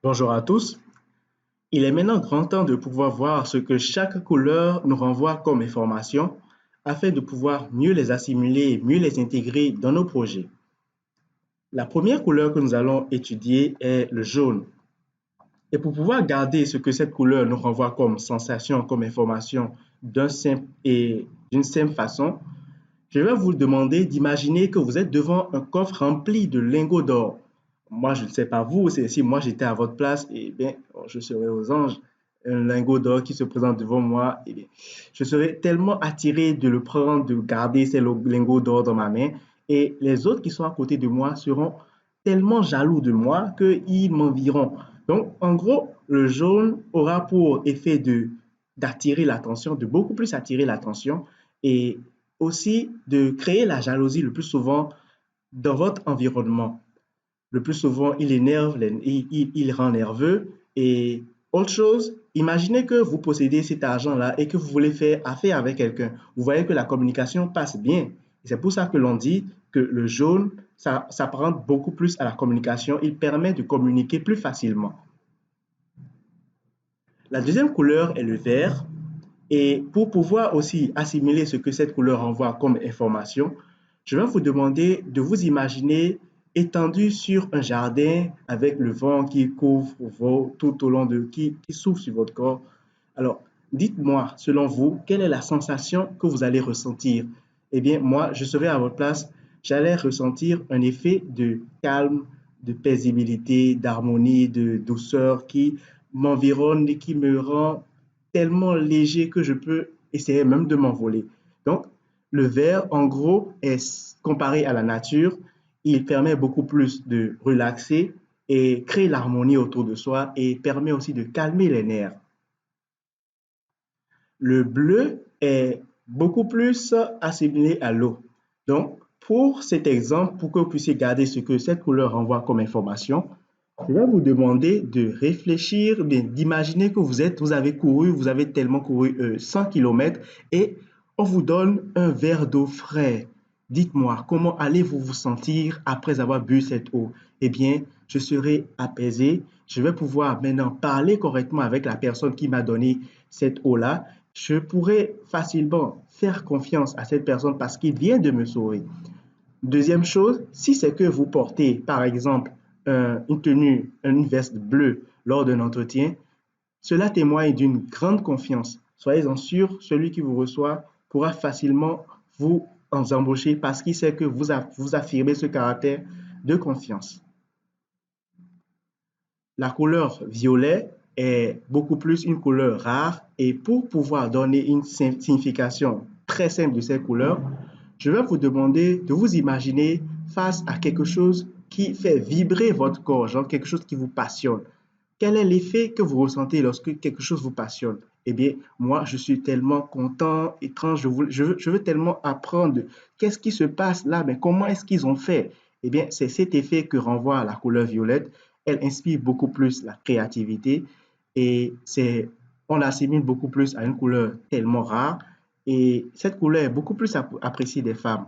Bonjour à tous. Il est maintenant grand temps de pouvoir voir ce que chaque couleur nous renvoie comme information afin de pouvoir mieux les assimiler et mieux les intégrer dans nos projets. La première couleur que nous allons étudier est le jaune. Et pour pouvoir garder ce que cette couleur nous renvoie comme sensation, comme information d'une simple façon, je vais vous demander d'imaginer que vous êtes devant un coffre rempli de lingots d'or. Moi, je ne sais pas vous, si moi j'étais à votre place, eh bien, je serais aux anges. Un lingot d'or qui se présente devant moi, eh bien, je serais tellement attiré de le prendre, de garder ces lingots d'or dans ma main. Et les autres qui sont à côté de moi seront tellement jaloux de moi qu'ils m'envieront. Donc, en gros, le jaune aura pour effet d'attirer l'attention, de beaucoup plus attirer l'attention et aussi de créer la jalousie le plus souvent dans votre environnement. Le plus souvent, il énerve, il rend nerveux. Et autre chose, imaginez que vous possédez cet argent-là et que vous voulez faire affaire avec quelqu'un. Vous voyez que la communication passe bien. C'est pour ça que l'on dit que le jaune, ça s'apparente beaucoup plus à la communication. Il permet de communiquer plus facilement. La deuxième couleur est le vert. Et pour pouvoir aussi assimiler ce que cette couleur envoie comme information, je vais vous demander de vous imaginer étendu sur un jardin avec le vent qui couvre tout au long qui souffle sur votre corps. Alors, dites-moi, selon vous, quelle est la sensation que vous allez ressentir? Eh bien, moi, je serais à votre place, j'allais ressentir un effet de calme, de paisibilité, d'harmonie, de douceur qui m'environne et qui me rend tellement léger que je peux essayer même de m'envoler. Donc, le vert, en gros, est comparé à la nature, il permet beaucoup plus de relaxer et créer l'harmonie autour de soi et permet aussi de calmer les nerfs. Le bleu est beaucoup plus assimilé à l'eau. Donc, pour cet exemple, pour que vous puissiez garder ce que cette couleur renvoie comme information, je vais vous demander de réfléchir, d'imaginer que vous avez tellement couru 100 km et on vous donne un verre d'eau frais. Dites-moi, comment allez-vous vous sentir après avoir bu cette eau? Eh bien, je serai apaisé. Je vais pouvoir maintenant parler correctement avec la personne qui m'a donné cette eau-là. Je pourrais facilement faire confiance à cette personne parce qu'il vient de me sauver. Deuxième chose, si c'est que vous portez, par exemple, une tenue, une veste bleue lors d'un entretien, cela témoigne d'une grande confiance. Soyez-en sûr, celui qui vous reçoit pourra facilement vous embaucher parce qu'il sait que vous affirmez ce caractère de confiance. La couleur violet est beaucoup plus une couleur rare et pour pouvoir donner une signification très simple de cette couleur, je vais vous demander de vous imaginer face à quelque chose qui fait vibrer votre corps, genre quelque chose qui vous passionne. Quel est l'effet que vous ressentez lorsque quelque chose vous passionne? Eh bien, moi, je suis tellement content, étrange, je veux tellement apprendre qu'est-ce qui se passe là, mais comment est-ce qu'ils ont fait? Eh bien, c'est cet effet que renvoie la couleur violette. Elle inspire beaucoup plus la créativité et on l'assimile beaucoup plus à une couleur tellement rare et cette couleur est beaucoup plus appréciée des femmes.